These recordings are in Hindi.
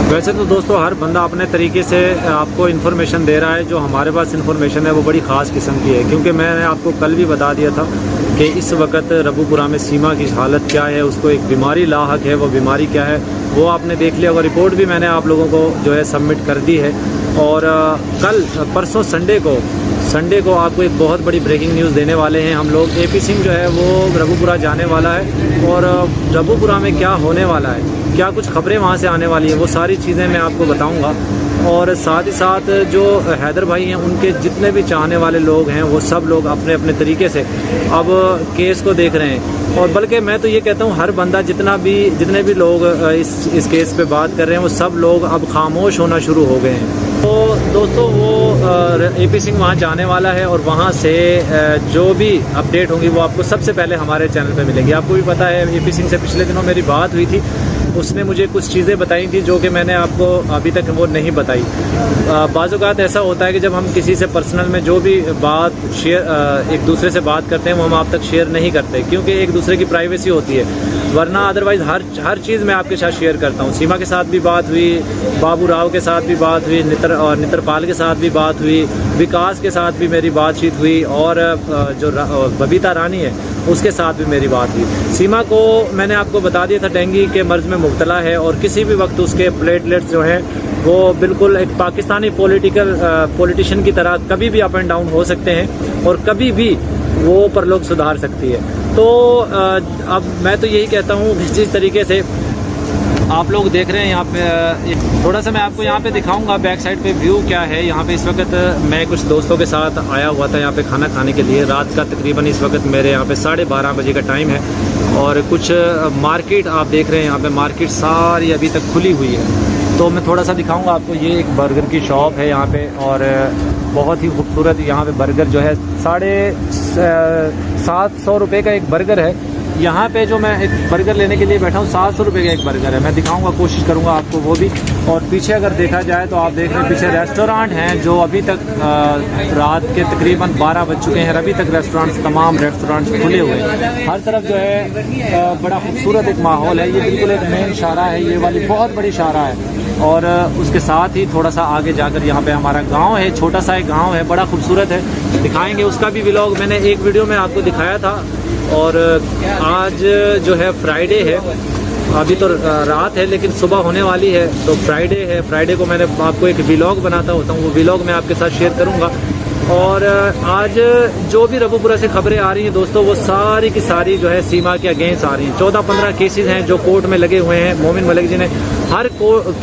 वैसे तो दोस्तों हर बंदा अपने तरीके से आपको इन्फॉर्मेशन दे रहा है। जो हमारे पास इन्फॉर्मेशन है वो बड़ी ख़ास किस्म की है, क्योंकि मैंने आपको कल भी बता दिया था कि इस वक्त रबूपुरा में सीमा की हालत क्या है, उसको एक बीमारी लाहक है। वो बीमारी क्या है वो आपने देख लिया, और रिपोर्ट भी मैंने आप लोगों को जो है सबमिट कर दी है। और कल परसों संडे को आपको एक बहुत बड़ी ब्रेकिंग न्यूज़ देने वाले हैं हम लोग। एपी सिंह जो है वो रबूपुरा जाने वाला है, और रबूपुरा में क्या होने वाला है, क्या कुछ खबरें वहाँ से आने वाली हैं, वो सारी चीज़ें मैं आपको बताऊंगा। और साथ ही साथ जो हैदर भाई हैं उनके जितने भी चाहने वाले लोग हैं वो सब लोग अपने अपने तरीके से अब केस को देख रहे हैं। और बल्कि मैं तो ये कहता हूँ हर बंदा जितने भी लोग इस केस पे बात कर रहे हैं वो सब लोग अब खामोश होना शुरू हो गए हैं। तो दोस्तों वो एपी सिंह वहाँ जाने वाला है, और वहाँ से जो भी अपडेट होंगी वो आपको सबसे पहले हमारे चैनल पे मिलेंगी। आपको भी पता है एपी सिंह से पिछले दिनों मेरी बात हुई थी, उसने मुझे कुछ चीज़ें बताई थी जो कि मैंने आपको अभी तक वो नहीं बताई। बाज़ औक़ात ऐसा होता है कि जब हम किसी से पर्सनल में जो भी बात शेयर एक दूसरे से बात करते हैं वो हम आप तक शेयर नहीं करते, क्योंकि एक दूसरे की प्राइवेसी होती है। वरना अदरवाइज़ हर चीज़ मैं आपके साथ शेयर करता हूँ। सीमा के साथ भी बात हुई, बाबू राव के साथ भी बात हुई, नित्रपाल के साथ भी बात हुई, विकास के साथ भी मेरी बातचीत हुई, और जो बबीता रानी है उसके साथ भी मेरी बात हुई। सीमा को मैंने आपको बता दिया था डेंगू के मर्ज़ में मुब्तला है, और किसी भी वक्त उसके प्लेटलेट्स जो हैं वो बिल्कुल एक पाकिस्तानी पॉलिटिशियन की तरह कभी भी अप एंड डाउन हो सकते हैं, और कभी भी वो परलोक सुधार सकती है। तो अब मैं तो यही कहता हूँ जिस तरीके से आप लोग देख रहे हैं यहाँ पे, थोड़ा सा मैं आपको यहाँ पे दिखाऊंगा बैक साइड पे व्यू क्या है। यहाँ पे इस वक्त मैं कुछ दोस्तों के साथ आया हुआ था यहाँ पे खाना खाने के लिए। रात का तकरीबन इस वक्त मेरे यहाँ पे 12:30 बजे का टाइम है, और कुछ मार्केट आप देख रहे हैं यहाँ पे मार्केट सारी अभी तक खुली हुई है। तो मैं थोड़ा सा दिखाऊंगा आपको। ये एक बर्गर की शॉप है यहाँ पे, और बहुत ही खूबसूरत यहाँ पे बर्गर जो है 750 रुपये का एक बर्गर है। यहाँ पे जो मैं एक बर्गर लेने के लिए बैठा हूँ 700 रुपये का एक बर्गर है। मैं दिखाऊंगा, कोशिश करूँगा आपको वो भी। और पीछे अगर देखा जाए तो आप देख रहे हैं पीछे रेस्टोरेंट हैं जो अभी तक रात के तकरीबन 12 बज चुके हैं, अभी तक तमाम रेस्टोरेंट्स खुले हुए हैं। हर तरफ जो है बड़ा खूबसूरत एक माहौल है। ये बिल्कुल एक मेन शाहरा है, ये वाली बहुत बड़ी शाहरा है। और उसके साथ ही थोड़ा सा आगे जाकर यहाँ पे हमारा गांव है, छोटा सा एक गांव है, बड़ा खूबसूरत है। दिखाएंगे उसका भी व्लॉग, मैंने एक वीडियो में आपको दिखाया था। और आज जो है फ्राइडे है, अभी तो रात है लेकिन सुबह होने वाली है, तो फ्राइडे है। फ्राइडे को मैंने आपको एक व्लॉग बनाता होता हूँ, वो व्लॉग मैं आपके साथ शेयर करूँगा। और आज जो भी रबूपुरा से खबरें आ रही हैं दोस्तों, वो सारी की सारी जो है सीमा के अगेंस्ट आ रही हैं। 14-15 केसेस हैं जो कोर्ट में लगे हुए हैं। मोमिन मलिक जी ने हर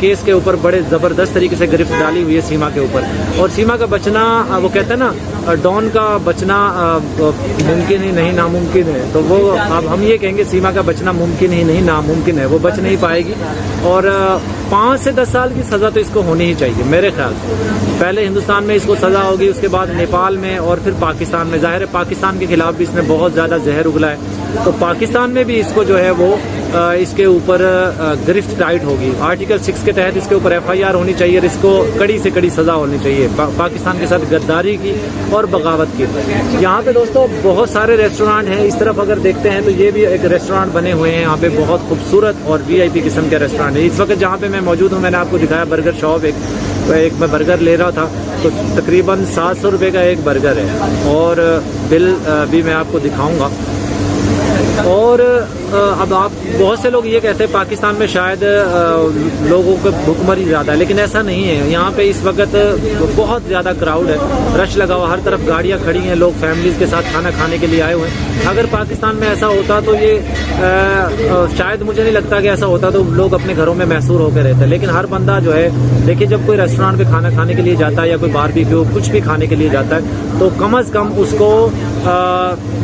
केस के ऊपर बड़े ज़बरदस्त तरीके से गिरफ्त डाली हुई है सीमा के ऊपर। और सीमा का बचना, वो कहते हैं ना डॉन का बचना मुमकिन ही नहीं नामुमकिन है, तो वो अब हम ये कहेंगे सीमा का बचना मुमकिन ही नहीं नामुमकिन है। वो बच नहीं पाएगी, और 5 से 10 साल की सज़ा तो इसको होनी ही चाहिए मेरे ख्याल से। पहले हिंदुस्तान में इसको सज़ा होगी, उसके बाद नेपाल में, और फिर पाकिस्तान में। ज़ाहिर है पाकिस्तान के खिलाफ भी इसने बहुत ज़्यादा जहर उगला है, तो पाकिस्तान में भी इसको जो है वो इसके ऊपर गिरफ्त टाइट होगी। आर्टिकल 6 के तहत इसके ऊपर FIR होनी चाहिए, और इसको कड़ी से कड़ी सज़ा होनी चाहिए पाकिस्तान के साथ गद्दारी की और बगावत की। यहाँ पे दोस्तों बहुत सारे रेस्टोरेंट हैं। इस तरफ अगर देखते हैं तो ये भी एक रेस्टोरेंट बने हुए हैं यहाँ पे, बहुत खूबसूरत और VIP किस्म के रेस्टोरेंट है। इस वक्त जहाँ पे मैं मौजूद हूँ, मैंने आपको दिखाया बर्गर शॉप, एक मैं बर्गर ले रहा था, तो तकरीबन 700 रुपये का एक बर्गर है। और बिल भी मैं आपको दिखाऊँगा। और अब आप बहुत से लोग ये कहते हैं पाकिस्तान में शायद लोगों का भुखमरी ज़्यादा है, लेकिन ऐसा नहीं है। यहाँ पे इस वक्त बहुत ज़्यादा क्राउड है, रश लगा हुआ, हर तरफ गाड़ियाँ खड़ी हैं, लोग फैमिलीज़ के साथ खाना खाने के लिए आए हुए हैं। अगर पाकिस्तान में ऐसा होता तो ये शायद मुझे नहीं लगता कि ऐसा होता, तो लोग अपने घरों में महसूर होकर रहते। लेकिन हर बंदा जो है, देखिए जब कोई रेस्टोरेंट पे खाना खाने के लिए जाता है या कोई बारबेक्यू कुछ भी खाने के लिए जाता है, तो कम अज़ कम उसको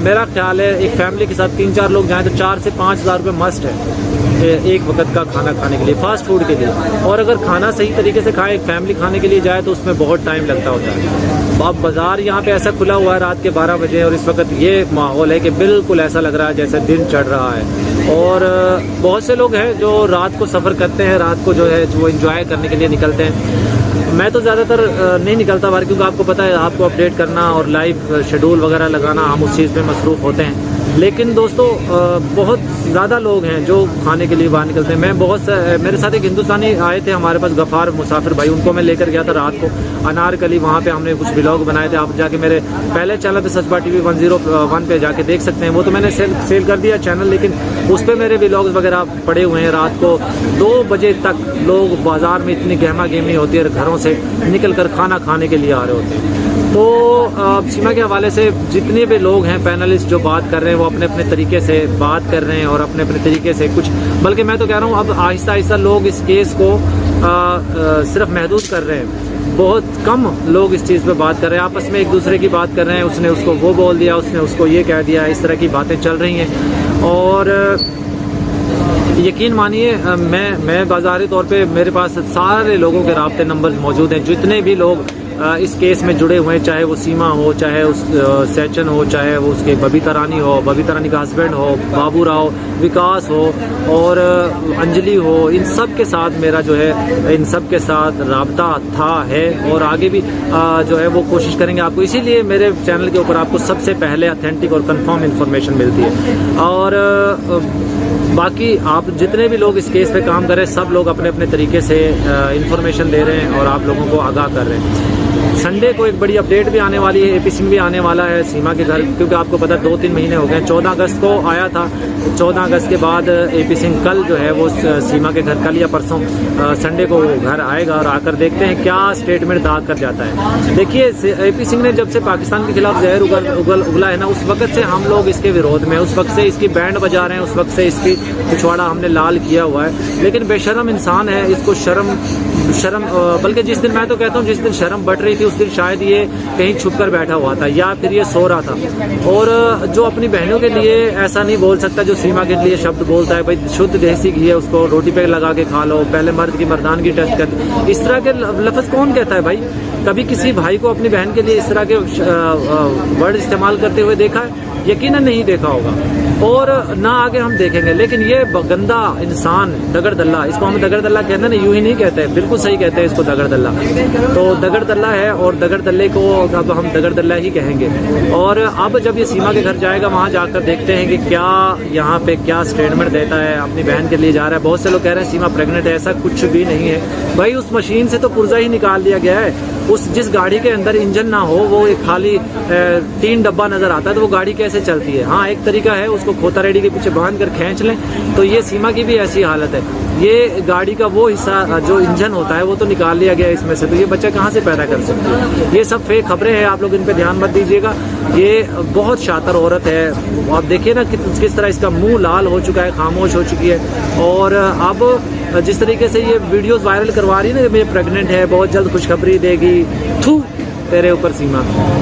मेरा ख्याल है एक फैमिली के साथ 3-4 लोग जाएं तो 4 से 5 हज़ार रुपये मस्ट है एक वक्त का खाना खाने के लिए, फास्ट फूड के लिए। और अगर खाना सही तरीके से खाए, एक फैमिली खाने के लिए जाए, तो उसमें बहुत टाइम लगता होता है। अब बाज़ार यहाँ पे ऐसा खुला हुआ है रात के 12 बजे, और इस वक्त ये माहौल है कि बिल्कुल ऐसा लग रहा है जैसे दिन चढ़ रहा है। और बहुत से लोग हैं जो रात को सफ़र करते हैं, रात को जो है वो इंजॉय करने के लिए निकलते हैं। मैं तो ज़्यादातर नहीं निकलता बाहर, क्योंकि आपको पता है आपको अपडेट करना और लाइव शेड्यूल वगैरह लगाना, हम उस चीज़ पे मसरूफ़ होते हैं। लेकिन दोस्तों बहुत ज़्यादा लोग हैं जो खाने के लिए बाहर निकलते हैं। मैं मेरे साथ एक हिंदुस्तानी आए थे हमारे पास, गफ़ार मुसाफिर भाई, उनको मैं लेकर गया था रात को अनारकली। वहाँ पे हमने कुछ व्लॉग बनाए थे, आप जाके मेरे पहले चैनल पे सचबा TV 101 पे जाके देख सकते हैं। वो तो मैंने सेल कर दिया चैनल, लेकिन उस पर मेरे व्लॉग्स वगैरह पड़े हुए हैं। रात को 2 बजे तक लोग बाज़ार में इतनी गहमा गहमी होती है, घरों से निकल कर खाना खाने के लिए आ रहे होते हैं। तो सीमा के हवाले से जितने भी लोग हैं पैनलिस्ट जो बात कर रहे हैं, वो अपने अपने तरीके से बात कर रहे हैं और अपने अपने तरीके से कुछ, बल्कि मैं तो कह रहा हूँ अब आहिस्ता आहिस्ता लोग इस केस को सिर्फ महदूद कर रहे हैं। बहुत कम लोग इस चीज़ पे बात कर रहे हैं, आपस में एक दूसरे की बात कर रहे हैं। उसने उसको वो बोल दिया, उसने उसको ये कह दिया, इस तरह की बातें चल रही हैं। और यकीन मानिए मैं बाज़ारी तौर पे मेरे पास सारे लोगों के राब्ते नंबर मौजूद हैं, जितने भी लोग इस केस में जुड़े हुए हैं, चाहे वो सीमा हो, चाहे उस सैचन हो, चाहे वो उसके बबीता रानी हो, बबीता रानी का हस्बैंड हो, बाबू राव, विकास हो और अंजलि हो, इन सब के साथ मेरा जो है इन सब के साथ राब्ता था, है और आगे भी जो है वो कोशिश करेंगे आपको। इसीलिए मेरे चैनल के ऊपर आपको सबसे पहले ऑथेंटिक और कंफर्म इन्फॉर्मेशन मिलती है। और बाकी आप जितने भी लोग इस केस पे काम कर रहे हैं, सब लोग अपने अपने तरीके से इन्फॉर्मेशन दे रहे हैं और आप लोगों को आगाह कर रहे हैं। संडे को एक बड़ी अपडेट भी आने वाली है, AP सिंह भी आने वाला है सीमा के घर, क्योंकि आपको पता 2-3 महीने हो गए। 14 अगस्त को आया था, 14 अगस्त के बाद AP सिंह कल जो है वो सीमा के घर, कल या परसों संडे को घर आएगा और आकर देखते हैं क्या स्टेटमेंट दाग कर जाता है। देखिए AP सिंह ने जब से पाकिस्तान के खिलाफ जहर उगला है ना, उस वक्त से हम लोग इसके विरोध में, उस वक्त से इसकी बैंड बजा रहे हैं, उस वक्त से इसकी पिछवाड़ा हमने लाल किया हुआ है। लेकिन बेशरम इंसान है, इसको शर्म बल्कि जिस दिन मैं तो कहता हूँ जिस दिन शर्म बट रही थी उस दिन शायद ये कहीं छुप कर बैठा हुआ था या फिर ये सो रहा था। और जो अपनी बहनों के लिए ऐसा नहीं बोल सकता जो सीमा के लिए शब्द बोलता है, भाई शुद्ध देसी घी है, उसको रोटी पे लगा के खा लो, पहले मर्द की मर्दानगी टेस्ट कर, इस तरह के लफ्ज कौन कहता है भाई? कभी किसी भाई को अपनी बहन के लिए इस तरह के वर्ड इस्तेमाल करते हुए देखा है? यकीनन नहीं देखा होगा और ना आगे हम देखेंगे। लेकिन ये गंदा इंसान दगड़ दल्ला, इसको हम दगड़ दल्ला कहते हैं ना, यूं ही नहीं कहते, बिल्कुल सही कहते हैं इसको दगड़ दल्ला। तो दगड़ दल्ला है और दगड़ दल्ले को अब हम दगड़ दल्ला ही कहेंगे। और अब जब ये सीमा के घर जाएगा, वहाँ जाकर देखते हैं कि क्या यहाँ पे क्या स्टेटमेंट देता है। अपनी बहन के लिए जा रहा है। बहुत से लोग कह रहे हैं सीमा प्रेग्नेंट है, ऐसा कुछ भी नहीं है भाई। उस मशीन से तो पुर्जा ही निकाल दिया गया है। उस जिस गाड़ी के अंदर इंजन ना हो, वो एक खाली 3 डब्बा नजर आता है, तो वो गाड़ी कैसे चलती है? हाँ, एक तरीका है, उसको खोता रेडी के पीछे बांध कर खींच लें। तो ये सीमा की भी ऐसी हालत है। ये गाड़ी का वो हिस्सा जो इंजन होता है वो तो निकाल लिया गया इसमें से, तो ये बच्चा कहाँ से पैदा कर सकती है? ये सब फेक खबरें हैं, आप लोग इन पे ध्यान मत दीजिएगा। ये बहुत शातिर औरत है। आप देखिए ना किस तरह इसका मुंह लाल हो चुका है, खामोश हो चुकी है। और अब जिस तरीके से ये वीडियोस वायरल करवा रही है ना, ये प्रेग्नेंट है, बहुत जल्द खुशखबरी देगी, थू तेरे ऊपर सीमा,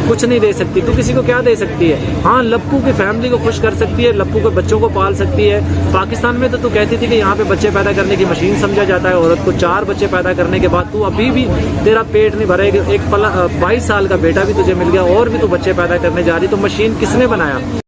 कुछ नहीं दे सकती। तू किसी को क्या दे सकती है? हाँ, लप्पू की फैमिली को खुश कर सकती है, लप्पू के बच्चों को पाल सकती है। पाकिस्तान में तो तू कहती थी कि यहाँ पे बच्चे पैदा करने की मशीन समझा जाता है औरत को। 4 बच्चे पैदा करने के बाद तू अभी भी तेरा पेट नहीं भरेगा। एक 22 साल का बेटा भी तुझे मिल गया और भी तू बच्चे पैदा करने जा रही, तो मशीन किसने बनाया?